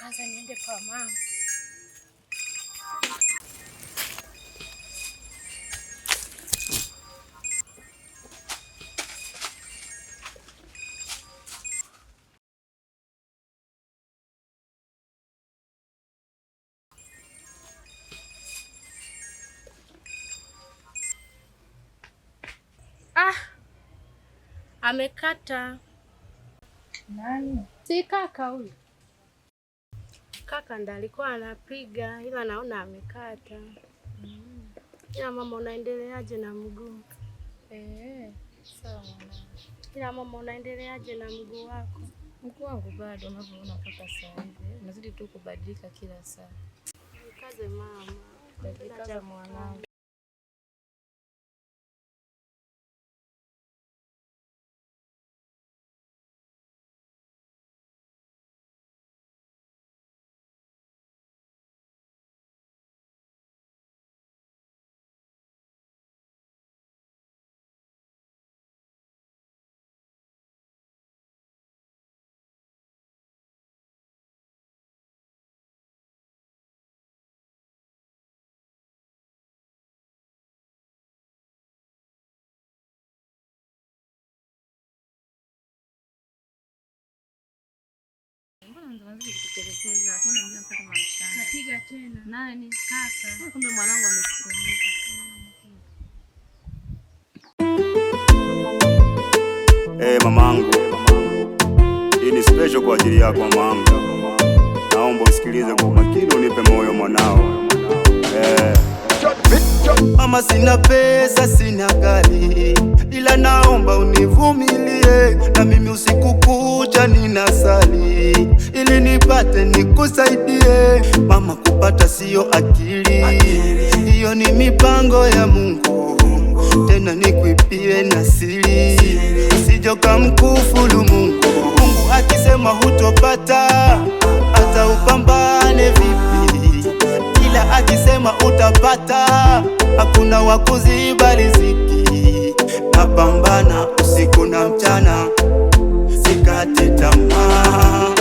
kwanza niende kwa mama. Amekata. Nani? Si kaka huyu. Kaka ndo alikuwa anapiga ila naona amekata. Ila mama unaendeleaje na mguu? Sawa mwana. Ila mama unaendeleaje na mguu wako? Mguu wangu bado unavyoona mpaka sasa hivi. Unazidi tu kubadilika kila saa. Jikaze mama. Jikaze mwanangu. Napiga tena. Nani? Kaka. Kumbe mwanangu amekumbuka. Mamangu, hii ni special kwa ajili yako mamangu. Naomba usikilize kwa makini, unipe moyo mwanao. Mama, sina pesa, sina gari, ila naomba univumilie, na mimi usiku kucha ninasali ili nipate nikusaidie. Mama, kupata sio akili, hiyo ni mipango ya Mungu, tena nikuipie na siri, usijoka mkufuru Mungu. Mungu akisema hutopata, hata upambane vipi, ila akisema utapata, hakuna wakuziba riziki. Napambana usiku na mchana, sikate tamaa.